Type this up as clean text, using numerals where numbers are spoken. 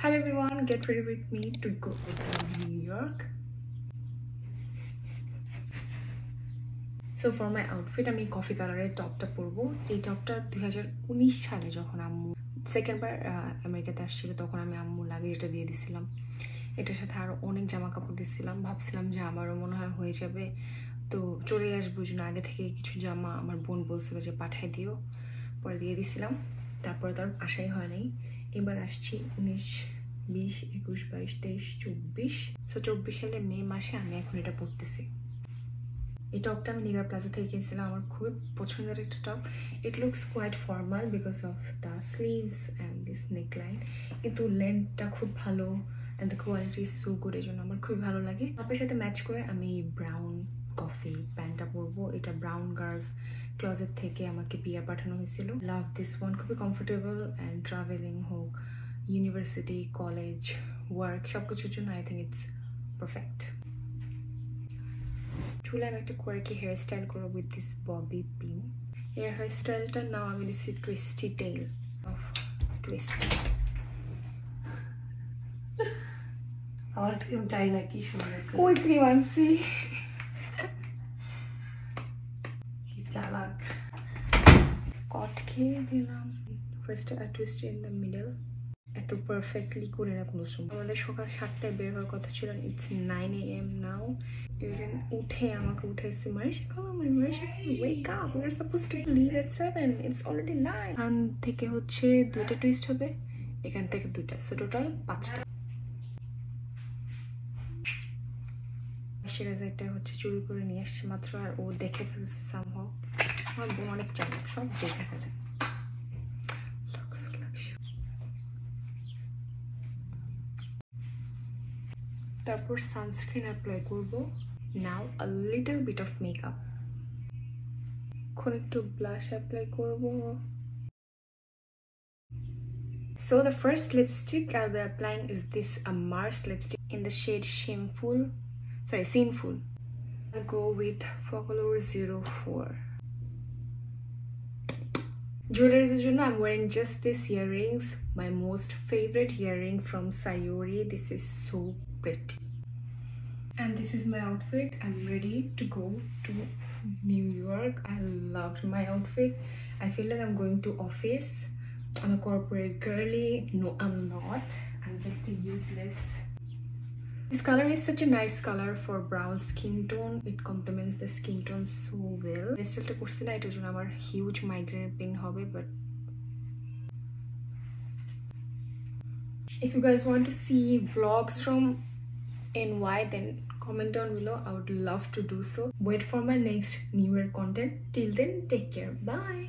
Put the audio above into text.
Hello everyone, get ready with me to go to New York. So for my outfit, আমি coffee কালারের টপটা পরবো। এই টপটা 2019 সালে যখন আম্মু সেকেন্ড বার আমেরিকাতে আসছিল তখন আমি আম্মু লাগেজটা দিয়ে দিছিলাম। এটার সাথে আরো অনেক জামা কাপড় দিছিলাম, ভাবছিলাম যে আমারও মনে হয় হয়ে যাবে, তো চলে আসবো জন্য আগে থেকে কিছু জামা আমার বোন বলছিল যে পাঠিয়ে দিও, পরে দিয়ে দিছিলাম। তারপরে তার আশাই হয় নাই। এবার আসছি 19, 20, 21, 22, 23, 24। সো 24 সালের মে মাসে আমি এখন এটা পরতেছি। এই টপটা আমি নিগার প্লাজা থেকে কিনেছিলাম, আমার খুবই পছন্দের একটা top. It looks quite formal because of the sleeves and this neckline, কিন্তু লেন্থটা খুব ভালো and the quality is so good, এই জন্য আমার খুবই ভালো লাগে। টপের সাথে ম্যাচ করে আমি ব্রাউন কফি প্যান্টটা পরবো। এটা ব্রাউন গার্লস ক্লোজেট থেকে আমাকে পিয়ার পাঠানো হয়েছিল। লাভ দিস ওয়ান, খুবই কমফোর্টেবল অ্যান্ড ট্রাভেলিং হোক, ইউনিভার্সিটি, কলেজ, ওয়ার্ক সবকিছুর জন্য আই থিঙ্ক ইটস পারফেক্ট। চুলে আমি একটা কোয়ার্কি হেয়ার স্টাইল করবো উইথ দিস ববি পিন। এই হেয়ার স্টাইলটার নাম আমি দিচ্ছি টুইস্টি টেইল অফ টুইস্টি। আমার ক্রিমটাই না কি সুন্দর, ওই ক্রিম আনছি, কি চালাক। কট খেয়ে দিলাম। First twist in the middle. এত পারফেক্টলি করে না কোনো সময়। আমাদের সকাল 7টায় বের হওয়ার কথা ছিল, ইটস 9 AM নাও। ইউরেন উঠে আমাকে উঠাইছে, Marisha wake up, we are supposed to live at 7, it's already 9। এখান থেকে হচ্ছে 2টা টুইস্ট হবে, এখান থেকে 2টা, সো টোটাল 5টা। সিরাজারটা হচ্ছে চুরি করে নিয়ে আসছে মাত্র, আর ও দেখে ফেলছে সামহাও। আমার বোন অনেক চালাক, সব দেখে ফেলে। তারপর সানস্ক্রিন অ্যাপ্লাই করবো। Now a little bit of makeup. এখন একটু ব্লাশ অ্যাপ্লাই করবো। So the first lipstick I'll be applying is this Mars lipstick in the shade Sinful. I'll go with Folklore 04. Jewelries জন্য I'm wearing just these earrings, my most favorite earring from Sayori. This is so pretty. And this is my outfit. I'm ready to go to New York. I loved my outfit. I feel like I'm going to office. I'm a corporate girly. No, I'm not. I'm just a useless. This color is such a nice color for brown skin tone. It complements the skin tone so well. Hairstyle করছি না, এটার জন্য আমার huge migraine pain হবে, but if you guys want to see vlogs from NY, then comment down below. I would love to do so. Wait for my next New Year content. Till then, take care. Bye.